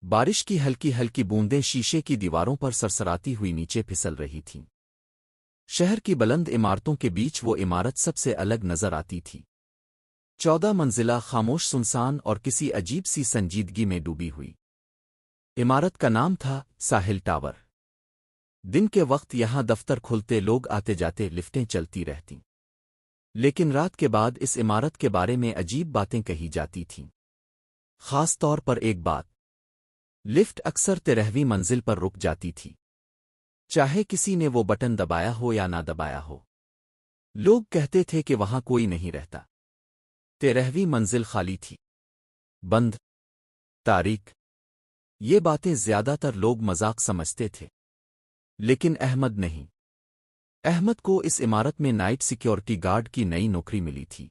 بارش کی ہلکی ہلکی بوندیں شیشے کی دیواروں پر سرسراتی ہوئی نیچے پھسل رہی تھیں۔ شہر کی بلند عمارتوں کے بیچ وہ عمارت سب سے الگ نظر آتی تھی، 14 منزلہ، خاموش، سنسان اور کسی عجیب سی سنجیدگی میں ڈوبی ہوئی۔ عمارت کا نام تھا ساحل ٹاور۔ دن کے وقت یہاں دفتر کھلتے، لوگ آتے جاتے، لفٹیں چلتی رہتیں۔ لیکن رات کے بعد اس عمارت کے بارے میں عجیب باتیں کہی جاتی تھیں، خاص طور پر ایک بات: لفٹ اکثر 13ویں منزل پر رک جاتی تھی، چاہے کسی نے وہ بٹن دبایا ہو یا نہ دبایا ہو۔ لوگ کہتے تھے کہ وہاں کوئی نہیں رہتا۔ 13ویں منزل خالی تھی، بند، تاریک۔ یہ باتیں زیادہ تر لوگ مذاق سمجھتے تھے، لیکن احمد نہیں۔ احمد کو اس عمارت میں نائٹ سیکیورٹی گارڈ کی نئی نوکری ملی تھی۔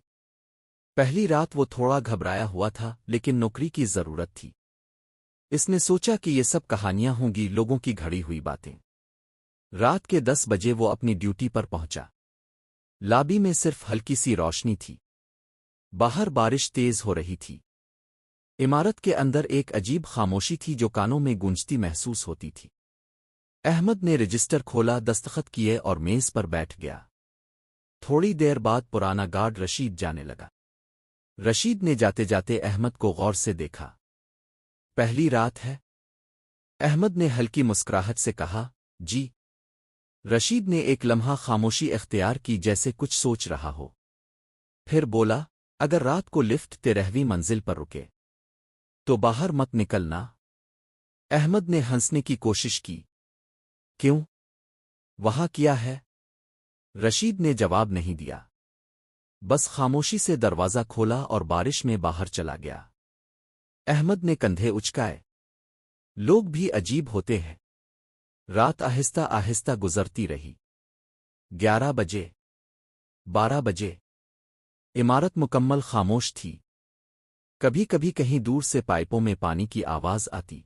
پہلی رات وہ تھوڑا گھبرایا ہوا تھا، لیکن نوکری کی ضرورت تھی۔ اس نے سوچا کہ یہ سب کہانیاں ہوں گی، لوگوں کی گھڑی ہوئی باتیں۔ رات کے 10 بجے وہ اپنی ڈیوٹی پر پہنچا۔ لابی میں صرف ہلکی سی روشنی تھی، باہر بارش تیز ہو رہی تھی۔ عمارت کے اندر ایک عجیب خاموشی تھی جو کانوں میں گونجتی محسوس ہوتی تھی۔ احمد نے رجسٹر کھولا، دستخط کیے اور میز پر بیٹھ گیا۔ تھوڑی دیر بعد پرانا گارڈ رشید جانے لگا۔ رشید نے جاتے جاتے احمد کو غور سے دیکھا۔ پہلی رات ہے؟ احمد نے ہلکی مسکراہٹ سے کہا، جی۔ رشید نے ایک لمحہ خاموشی اختیار کی، جیسے کچھ سوچ رہا ہو۔ پھر بولا، اگر رات کو لفٹ 13ویں منزل پر رکے تو باہر مت نکلنا۔ احمد نے ہنسنے کی کوشش کی۔ کیوں؟ وہاں کیا ہے؟ رشید نے جواب نہیں دیا، بس خاموشی سے دروازہ کھولا اور بارش میں باہر چلا گیا۔ احمد نے کندھے اچکائے۔ لوگ بھی عجیب ہوتے ہیں۔ رات آہستہ آہستہ گزرتی رہی۔ 11 بجے، 12 بجے، عمارت مکمل خاموش تھی۔ کبھی کبھی کہیں دور سے پائپوں میں پانی کی آواز آتی۔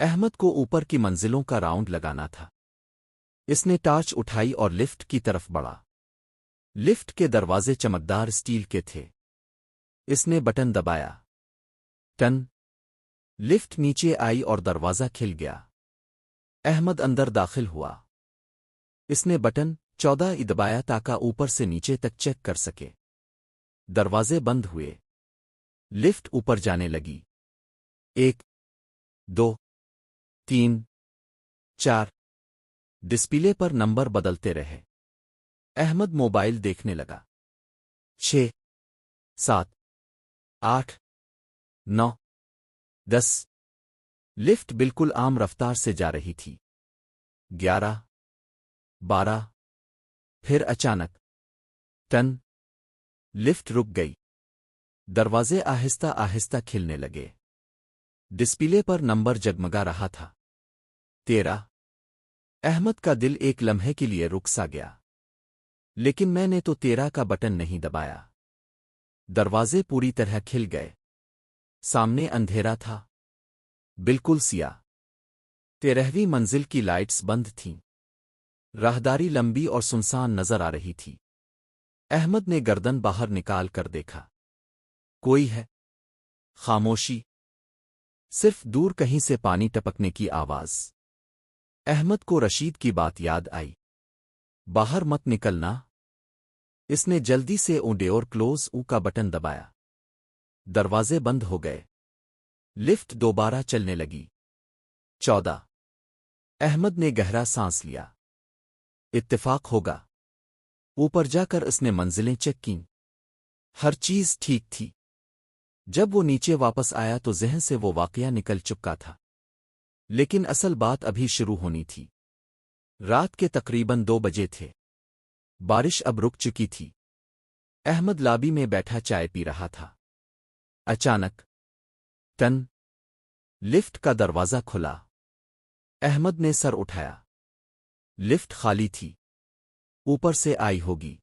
احمد کو اوپر کی منزلوں کا راؤنڈ لگانا تھا۔ اس نے ٹارچ اٹھائی اور لفٹ کی طرف بڑھا۔ لفٹ کے دروازے چمکدار اسٹیل کے تھے۔ اس نے بٹن دبایا۔ ٹن، لفٹ نیچے آئی اور دروازہ کھل گیا۔ احمد اندر داخل ہوا۔ اس نے بٹن 14 دبایا تاکہ اوپر سے نیچے تک چیک کر سکے۔ دروازے بند ہوئے۔ لفٹ اوپر جانے لگی۔ 1، 2، 3، 4۔ ڈسپلے پر نمبر بدلتے رہے۔ احمد موبائل دیکھنے لگا۔ 6، 7، 8، 9، 10۔ لفٹ بالکل عام رفتار سے جا رہی تھی۔ 11، 12۔ پھر اچانک ٹن، لفٹ رک گئی۔ دروازے آہستہ آہستہ کھلنے لگے۔ ڈسپلے پر نمبر جگمگا رہا تھا، 13۔ احمد کا دل ایک لمحے کے لیے رک سا گیا۔ لیکن میں نے تو 13 کا بٹن نہیں دبایا۔ دروازے پوری طرح کھل گئے۔ سامنے اندھیرا تھا، بالکل سیاہ۔ 13ویں منزل کی لائٹس بند تھیں۔ راہداری لمبی اور سنسان نظر آ رہی تھی۔ احمد نے گردن باہر نکال کر دیکھا۔ کوئی ہے؟ خاموشی، صرف دور کہیں سے پانی ٹپکنے کی آواز۔ احمد کو رشید کی بات یاد آئی، باہر مت نکلنا۔ اس نے جلدی سے ڈور کلوز کا بٹن دبایا۔ دروازے بند ہو گئے۔ لفٹ دوبارہ چلنے لگی۔ 14۔ احمد نے گہرا سانس لیا۔ اتفاق ہوگا۔ اوپر جا کر اس نے منزلیں چیک کیں۔ ہر چیز ٹھیک تھی۔ جب وہ نیچے واپس آیا تو ذہن سے وہ واقعہ نکل چکا تھا، لیکن اصل بات ابھی شروع ہونی تھی۔ رات کے تقریباً 2 بجے تھے۔ بارش اب رک چکی تھی۔ احمد لابی میں بیٹھا چائے پی رہا تھا۔ اچانک ٹن، لفٹ کا دروازہ کھلا۔ احمد نے سر اٹھایا۔ لفٹ خالی تھی، اوپر سے آئی ہوگی۔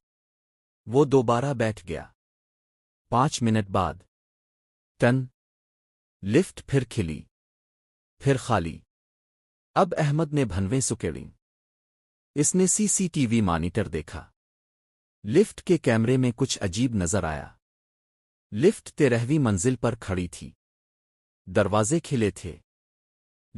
وہ دوبارہ بیٹھ گیا۔ 5 منٹ بعد ٹن، لفٹ پھر کھلی، پھر خالی۔ اب احمد نے بھنویں سکیڑیں۔ اس نے CCTV مانیٹر دیکھا۔ لفٹ کے کیمرے میں کچھ عجیب نظر آیا۔ لفٹ 13ویں منزل پر کھڑی تھی۔ دروازے کھلے تھے۔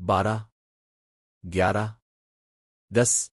12, 11, 10।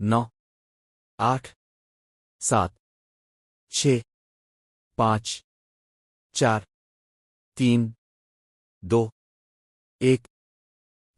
9, 8, 7, 6, 5, 4, 3, 2, 1।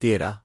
13।